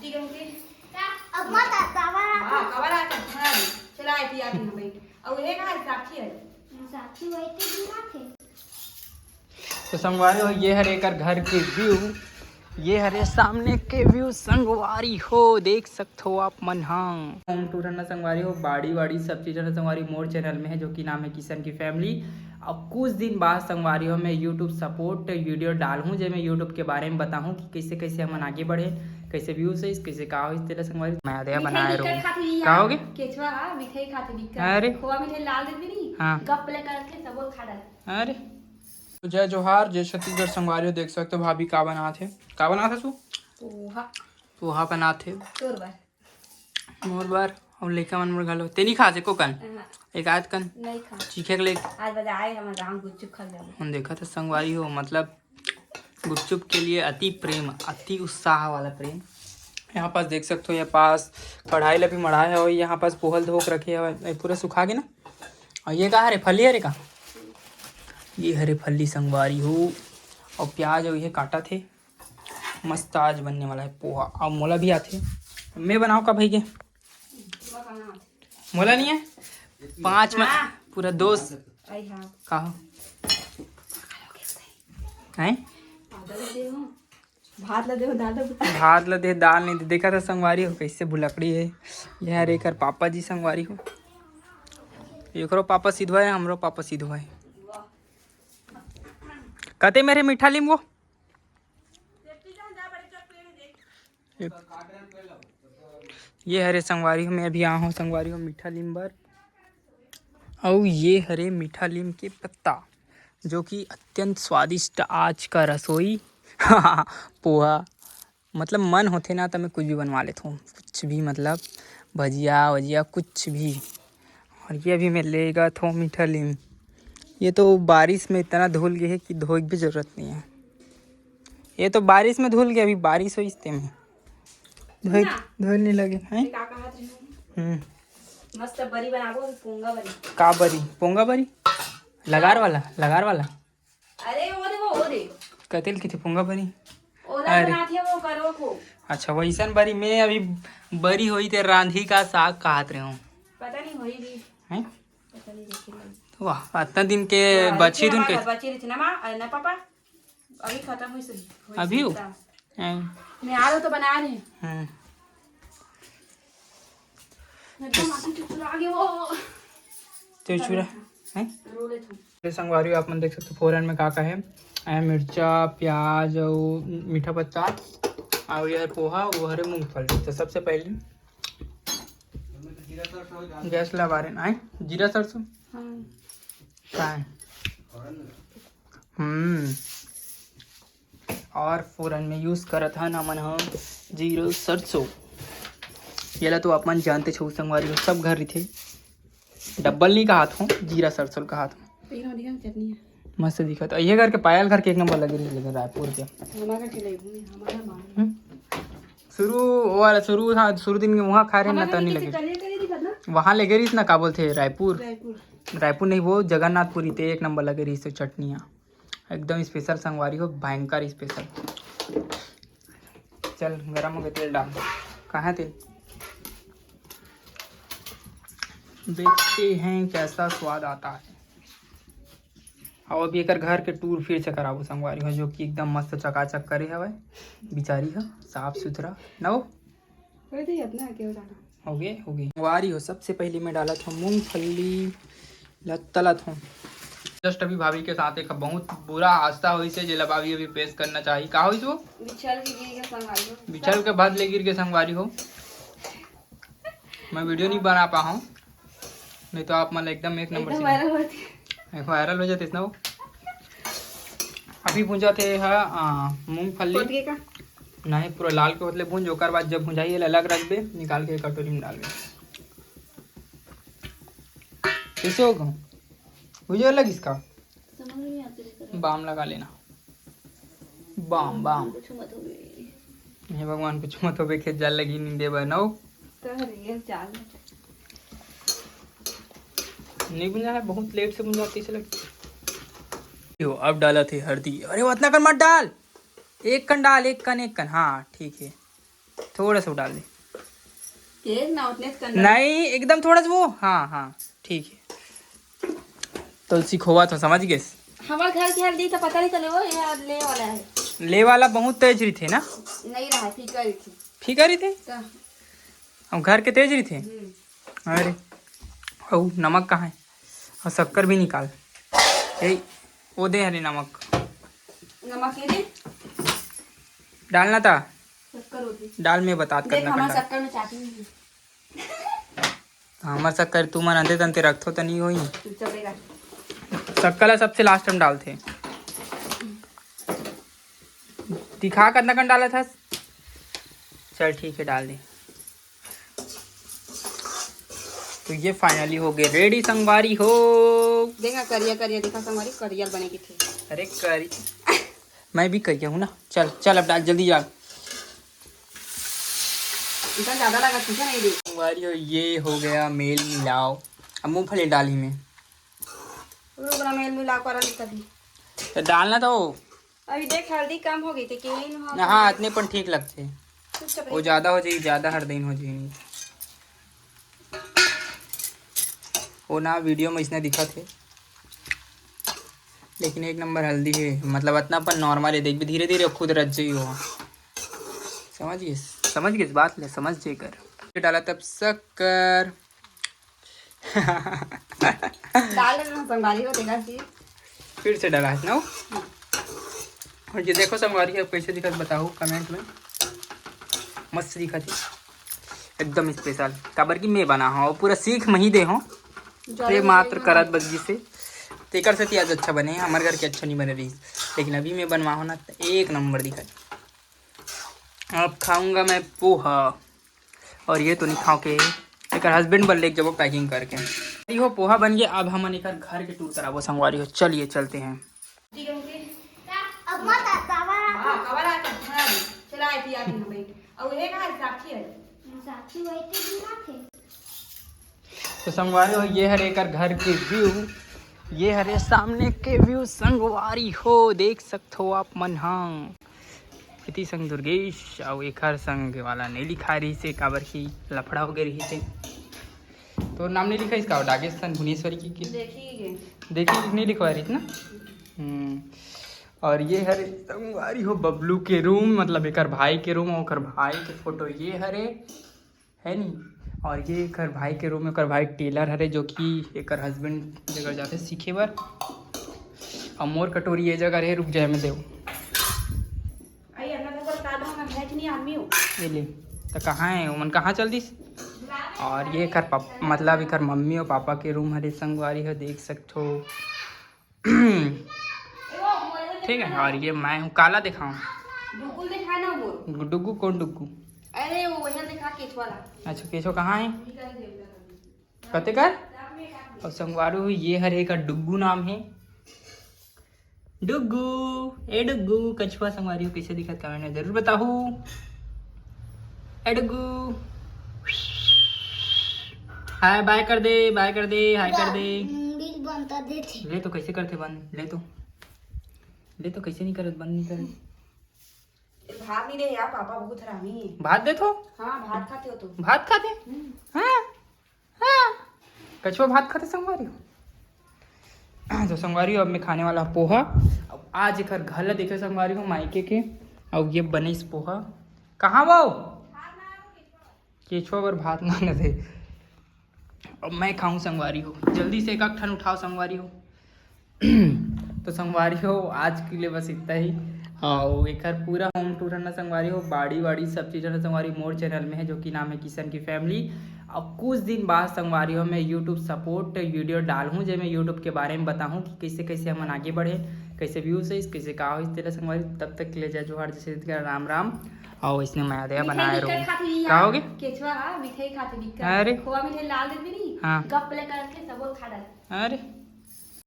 ठीक है मुझे अब मत हां कवर आता है चला आई थी आती हम भाई और ये कहां साक्षी है साक्षी वही थी ना थे। तो संगवारी हो ये हरे कर घर के व्यू, ये हरे सामने के व्यू संगवारी हो देख सकते हो आप मन। हाँ होम टूर है ना संगवारी हो, बाड़ी वाड़ी सब चीज़ है संगवारी मोर चैनल में है जो कि नाम है किशन की फैमिली। अब कुछ दिन बाद संगवारी हो मैं यूट्यूब सपोर्ट वीडियो डालूँ जो मैं यूट्यूब के बारे में बताऊँ कि कैसे कैसे हम आगे बढ़े, कैसे व्यूज है, कैसे का हो इस तरह संगवारी मैं आधे बनाए रहूँ। का होगे केचवा मिठाई खाते बिका अरे खोआ मिठाई लाल दे नहीं हाँ गप ले करके सब खा डाल। अरे तो जय जोहार जय छत्तीसगढ़ संगवारी हो देख सकते हो भाभी का बना थे सु पोहा पोहा बना थे तोर बार मोर बार और लेका मन मोर घलो ते नहीं खा से को कन एक आध कन नहीं खा चीखे के ले आज बजाए हम गांव गुच्चू खा जाओ हम देखा था संगवारी हो मतलब गुपचुप के लिए अति प्रेम अति उत्साह वाला प्रेम। यहाँ पास देख सकते हो ये पास कढ़ाई ला भी मढ़ा है और यहाँ पास पोहल धोक रखे है पूरा सुखा के ना। और ये का हरे फली हरे का ये हरे फली संगवारी हो और प्याज और ये काटा थे मस्त आज बनने वाला है पोहा। और मोला भी आते मैं बनाऊँ का भाई के मोला नहीं है 5 में पूरा दोस्त का हो हैं भात ला दे दाल भात ला दे दाल नहीं दे। देखा था संगवारी हो कैसे भुलकड़ी है यह रे कर पापा जी संगवारी हो एकरो पापा सीधवा है हमरो पापा सीधवा है। कहते मेरे मीठा लींबू ये हरे संगवारी हो मैं अभी आया हूँ संगवारी हो मीठा लीम्बर और ये हरे मीठा लीम के पत्ता जो कि अत्यंत स्वादिष्ट आज का रसोई पोहा मतलब मन होते ना तो मैं कुछ भी बनवा लेता हूँ कुछ भी मतलब भजिया वजिया कुछ भी। और ये अभी मैं लेगा था मीठा लीम ये तो बारिश में इतना धुल गया है कि धोए की भी ज़रूरत नहीं है। ये तो बारिश में धुल गया अभी बारिश हो इसते में धोए नहीं लगे हैं। मस्त बरी बनाबो पोंगा बरी का बरी पोंगा बरी लगार वाला अरे वो दे कतिल की थी पोंगा बरी ओला बनाती है वो करो को अच्छा वैसन बरी मैं अभी बरी हुई थे रांधी का साग कहत रहे हूँ पता नहीं होई भी हैं पता नहीं देखी वाह इतना दिन के बची दिन के बची रही थी ना पापा अभी खत्म हुई सही अभी हो मैं आ रहा तो बना रहे हैं चूरा हैं संगवारी आप मन देख सकते फोरन में का है मिर्चा प्याज और मीठा पत्ता और यह पोहा वो हरे मूंगफली। तो सबसे पहले गैस लगा रहे ना जीरा सरसों और फोरन में यूज करत है ना मन हम जीरो सरसों ये ला तो आप मन जानते छो संगवारी हो सब घर थे डब्बल नहीं कहा था जीरा सरसों कहा था चटनी मस्त दिखा ये घर के पायल घर के एक नंबर लगे लेकिन रायपुर के शुरू दिन में वहाँ खा रहे ना तो नहीं लगे वहाँ लगे रही ना का बोलते रायपुर नहीं वो जगन्नाथपुरी थे एक नंबर लगे रही तो चटनियाँ एकदम स्पेशल संगवारी हो भयंकर स्पेशल। चल गरम हो गया तेल डाल कहाँ तेल देखते हैं कैसा स्वाद आता है। और अभी एक घर के टूर फिर से कराबो संगवारी हो जो कि एकदम मस्त चकाचक करे हवे बिचारी है साफ सुथरा ना हो गए संगवारी हो। सबसे पहले मैं डाला था मूंगफली तला था जस्ट अभी भाभी के साथ एक बहुत बुरा हादसा हुई से जिला भाभी अभी पेश करना चाहिए का हुई वो बिछल के बाद ले गिर के संगवारी हो मैं वीडियो नहीं बना पा हूँ नहीं तो आप मतलब एकदम एक नंबर से वायरल हो जाते ना वो। अभी भूंजा थे मूंगफली नहीं पूरा लाल के होतले भूंज ओकर बाद जब भुंजाई अलग रख दे निकाल के कटोरी में डाल दे कैसे होगा मुझे अलग इसका बाम लगा लेना बाम हे भगवान कुछ मत हो खेत जाल लगी नींदे बनाओ नहीं बुझा है बहुत लेट से बुझाती से लगती हो। अब डाला थे हल्दी अरे वो इतना कर मत डाल एक कन डाल एक कन हाँ ठीक है थोड़ा सा डाल दे। केक ना उतने से करना। नहीं एकदम थोड़ा सा वो, हाँ हाँ ठीक है। तुलसी खोवा तो समझ गए। हमारे घर की हल्दी तो पता नहीं चले वो ये ले वाला है। ले वाला बहुत तेज रही थे ना। नहीं रहा फीका ही थी। फीका रही थे तो और घर के तेज रही थे। अरे ओ नमक कहाँ है, और शक्कर भी निकाल। ए वो दे हरे नमक। नमक ये दे। डालना था, शक्कर होती। डाल में बता देख करना हमारे करना। शक्कर में चाटनी नहीं है। हमार शक्कर तू मन अंधे तंते रखतो तो नहीं होई। तू चलेगा। शक्कर सबसे लास्ट में डालते। दिखा कितना कन डाला था। चल ठीक है डाल दे। तो ये फाइनली हो गए रेडी संगवारी हो। देखा करिया करिया दिखा हमारी करियर बने की थी। अरे करी मैं भी करिया हूँ ना। चल चल अब डाल जल्दी डाल। इतना ज्यादा लगा ठीक है नहीं दे। संगवारी हो ये हो गया मेल मिलाओ। अब मूंगफली डाली में रुकना मेल मिला कर कभी। तो डालना तो अभी देख हल्दी कम हो गई थी कि हाँ इतने पर ठीक लगते। वो ज्यादा हो जाएगी, ज्यादा हर दिन हो जाएगी। वो ना वीडियो में इसने दिखा थे, लेकिन एक नंबर हल्दी है। मतलब इतना पर नॉर्मल है। देख भी धीरे धीरे खुद रच जाई हो। समझ गए इस बात ले, समझ जे कर डाला तब शक्कर। डाल देना संभाली हो देगा सी। फिर से डाला है ना। और ये देखो संगवारी है कैसे दिखा बताओ कमेंट में। मस्त दिखा थी एकदम स्पेशल। काबर की मैं बना हूँ पूरा सीख मही दे हूँ। ये मात्र करत बदगी से तेकर से आज अच्छा बने। हमारे घर के अच्छा नहीं बने रही, लेकिन अभी मैं बनवा हूँ ना तो एक नंबर दिखा। अब खाऊंगा मैं पोहा। और ये तो नहीं खाओ के एक हस्बैंड बन ले जब पैकिंग करके हो पोहा बन गया। अब हम एक घर के टूर कराबो संगवारी हो। चलिए चलते हैं। अब मत दावा हां कवरा के भाई चलाए पिया के भाई और ये का साक्षी है। साक्षी वैसे भी ना थे। तो संगवारी हो ये हर एक घर के व्यू, ये हरे सामने के व्यू संगवारी हो देख सकते हो आप मन। हाँ इति संग दुर्गेश और एक हर संग वाला नहीं लिखा रही से काबर की लफड़ा हो गई रही थे। तो नाम नहीं लिखा इसका डागेस्तान भुवनेश्वरी की देखिए नहीं लिखवा रही थी ना। और ये हरे संगवारी हो बबलू के रूम, मतलब एक भाई के रूम और भाई के फोटो ये हरे है नी। और ये एक भाई के रूम में एक भाई टेलर हरे जो कि एक हस्बैंड जगह जाते सीखे बार। और मोर कटोरी ये जगह रहे रुक जाए मैं देव ये ले तो कहाँ है उमन कहाँ चल दी। और ये कर मतलब एक मम्मी और पापा के रूम हरे संगवारी हो देख सकते हो। ठीक है। और ये मैं हूँ काला दिखाऊँ डुगू कौन डुगू। अरे वो वही दिखा केचवा वाला। अच्छा केशव कहाँ है कते कर। और संगवारू ये हरे का डुगू नाम है। डुगू ए डुगू कछुआ संगवारी हो कैसे दिखा कमेंट में जरूर बताओ। ए डुगू हाय बाय कर दे हाय कर दे। बिल बनता दे थे। ले तो कैसे करते बंद ले तो कैसे नहीं करत बंद नहीं करे। भात नहीं दे यार पापा बहुत हरामी है। भात दे तो हाँ भात खाते हो तो। भात खाते हाँ हाँ कछुआ भात खाते संगवारी हो। तो संगवारी हो अब मैं खाने वाला पोहा। अब आज एक घर देखे संगवारी हो मायके के। और ये बने इस पोहा कहाँ वो केचुआ पर भात ना दे। अब मैं खाऊं संगवारी हो। जल्दी से एक ठन उठाओ संगवारी हो। तो संगवारी हो आज के लिए बस इतना ही। और एक पूरा होम टूर है ना संगवारी हो। बाड़ी सब चीज़ है संगवारी मोर चैनल में है जो कि नाम है किशन की फैमिली। अब कुछ दिन बाद संगवारी हो मैं यूट्यूब सपोर्ट वीडियो डालूँ जब मैं यूट्यूब के बारे में बताऊँ कि कैसे कैसे हम आगे बढ़े, कैसे व्यूज है कैसे का हो इस तरह संगवारी। तब तक के लिए जय जोहार जैसे राम राम। और इसने मैं दया बनाए रहूँ क्या होगे केचवा मिठाई खाते अरे खोआ मिठाई लाल दे भी नहीं हाँ गप ले करके सब खा डाल। अरे